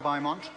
Beaumont.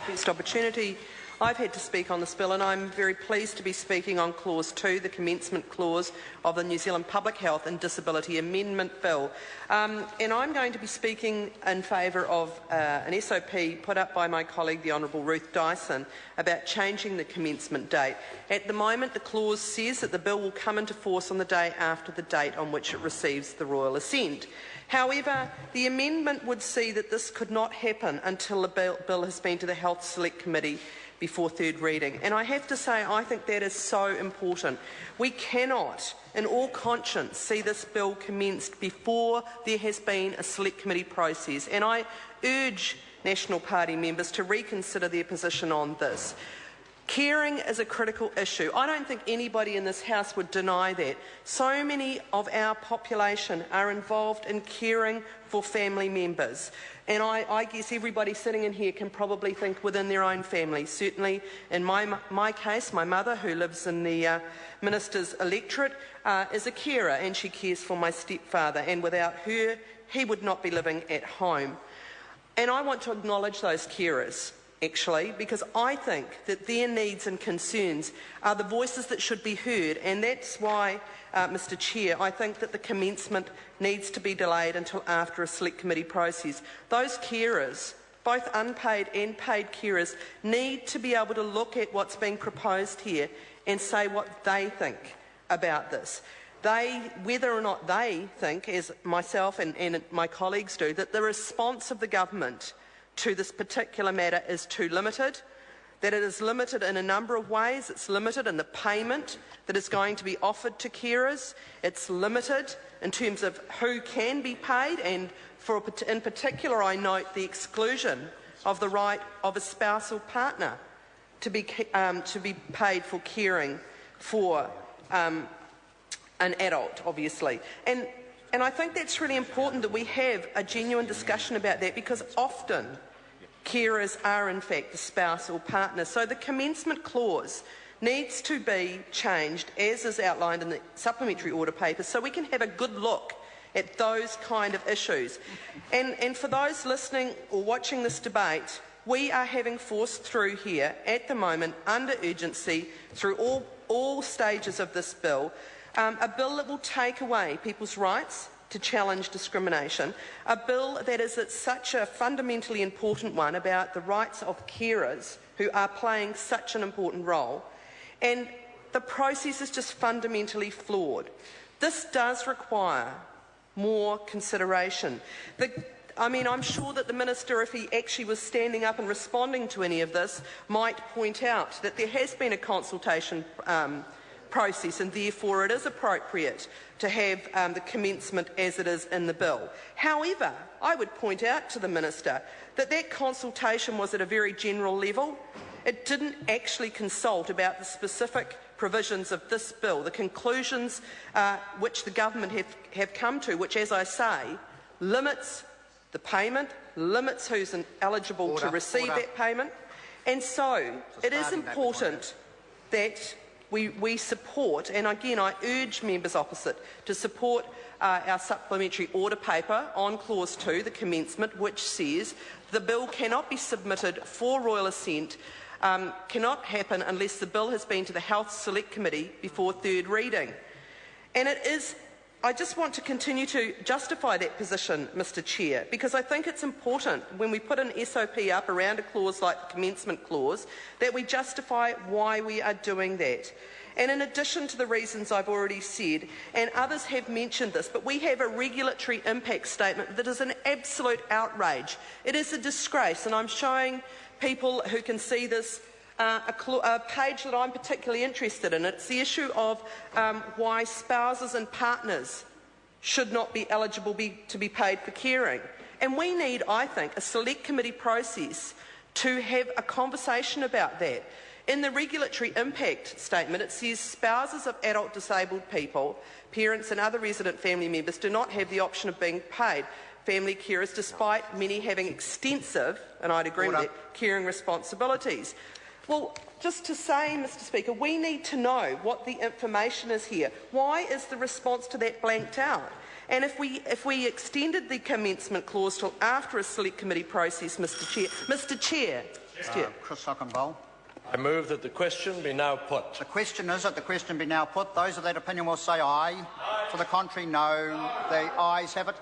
First opportunity I've had to speak on this bill, and I'm very pleased to be speaking on Clause 2, the commencement clause of the New Zealand Public Health and Disability Amendment Bill. And I'm going to be speaking in favour of an SOP put up by my colleague, the Honourable Ruth Dyson, about changing the commencement date. At the moment, the clause says that the bill will come into force on the day after the date on which it receives the royal assent. However, the amendment would see that this could not happen until the bill has been to the Health Select Committee before third reading. And I have to say, I think that is so important. We cannot, in all conscience, see this bill commenced before there has been a Select Committee process. And I urge National Party members to reconsider their position on this. Caring is a critical issue. I don't think anybody in this House would deny that. So many of our population are involved in caring for family members. And I guess everybody sitting in here can probably think within their own family. Certainly in my case, my mother, who lives in the Minister's electorate, is a carer, and she cares for my stepfather. And without her, he would not be living at home. And I want to acknowledge those carers, actually, because I think that their needs and concerns are the voices that should be heard, and that's why, Mr Chair, I think that the commencement needs to be delayed until after a Select Committee process. Those carers, both unpaid and paid carers, need to be able to look at what's being proposed here and say what they think about this. Whether or not they think, as myself and my colleagues do, that the response of the government to this particular matter is too limited, that it is limited in a number of ways. It's limited in the payment that is going to be offered to carers. It's limited in terms of who can be paid, and in particular I note the exclusion of the right of a spousal partner to be paid for caring for an adult, obviously. And I think that's really important that we have a genuine discussion about that, because often carers are in fact the spouse or partner. So the commencement clause needs to be changed, as is outlined in the supplementary order paper, so we can have a good look at those kind of issues. And for those listening or watching this debate, we are having forced through here at the moment, under urgency, through all stages of this bill, a bill that will take away people's rights to challenge discrimination, a bill that is such a fundamentally important one about the rights of carers who are playing such an important role, and the process is just fundamentally flawed. This does require more consideration. I'm sure that the Minister, if he actually was standing up and responding to any of this, might point out that there has been a consultation process, and therefore it is appropriate to have the commencement as it is in the bill. However, I would point out to the Minister that that consultation was at a very general level. It didn't actually consult about the specific provisions of this bill, the conclusions which the government have come to, which, as I say, limits the payment, limits who's eligible to receive that payment. And so it is important that we support, and again I urge members opposite to support our supplementary order paper on Clause 2, the commencement, which says the bill cannot be submitted for royal assent, cannot happen unless the bill has been to the Health Select Committee before third reading. And I just want to continue to justify that position, Mr Chair, because I think it's important when we put an SOP up around a clause like the commencement clause that we justify why we are doing that. And in addition to the reasons I've already said, and others have mentioned this, but we have a regulatory impact statement that is an absolute outrage. It is a disgrace, and I'm showing people who can see this a page that I'm particularly interested in. It's the issue of why spouses and partners should not be eligible to be paid for caring. And we need, I think, a Select Committee process to have a conversation about that. In the regulatory impact statement, it says spouses of adult disabled people, parents and other resident family members do not have the option of being paid family carers, despite many having extensive, and I'd agree with that, caring responsibilities. Well, just to say, Mr Speaker, we need to know what the information is here. Why is the response to that blanked out? And if we extended the commencement clause till after a select committee process, Mr Chair. Chris Hockenbowl. I move that the question be now put. The question is that the question be now put. Those of that opinion will say aye. Aye. To the contrary, no. The ayes have it.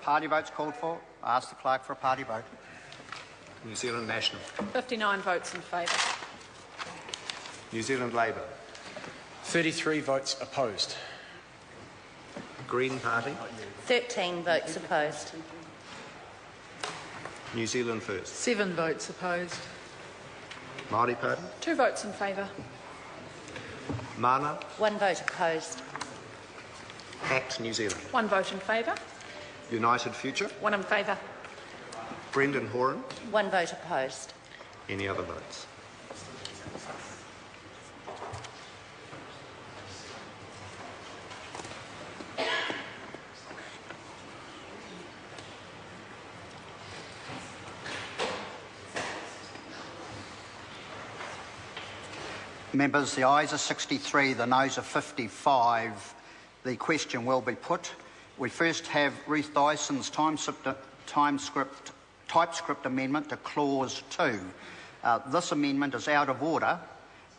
Party votes called for. I ask the clerk for a party vote. New Zealand National. 59 votes in favour. New Zealand Labour. 33 votes opposed. Green Party. 13 votes opposed. New Zealand First. 7 votes opposed. Māori Party. 2 votes in favour. Mana. 1 vote opposed. ACT New Zealand. 1 vote in favour. United Future. 1 in favour. Brendan Horan. 1 vote opposed. Any other votes? Members, the ayes are 63, the noes are 55. The question will be put. We first have Ruth Dyson's TypeScript amendment to Clause 2. This amendment is out of order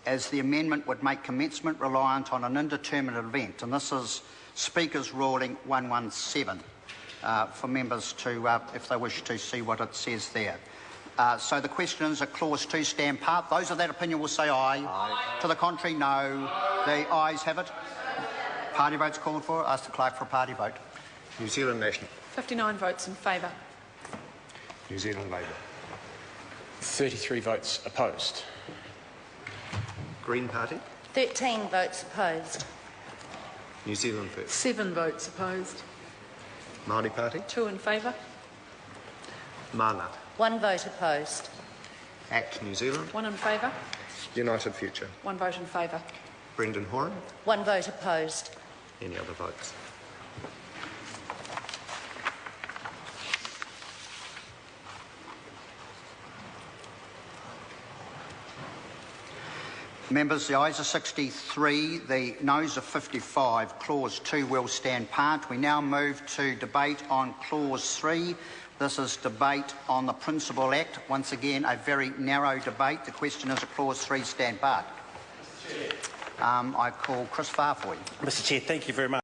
as the amendment would make commencement reliant on an indeterminate event, and this is Speaker's Ruling 117 for members to, if they wish to see what it says there. So the question is that Clause 2 stand part. Those of that opinion will say aye. Aye. To the contrary, no. The ayes have it. Party votes called for. Ask the clerk for a party vote. New Zealand National. 59 votes in favour. New Zealand Labour. 33 votes opposed. Green Party. 13 votes opposed. New Zealand First. 7 votes opposed. Māori Party. 2 in favour. Mana. 1 vote opposed. ACT New Zealand. 1 in favour. United Future. 1 vote in favour. Brendan Horan. 1 vote opposed. Any other votes? Members, the ayes are 63, the noes are 55. Clause 2 will stand part. We now move to debate on Clause 3. This is debate on the Principal Act. Once again, a very narrow debate. The question is, a Clause 3 stand part? I call Chris Farfoy. Mr Chair, thank you very much.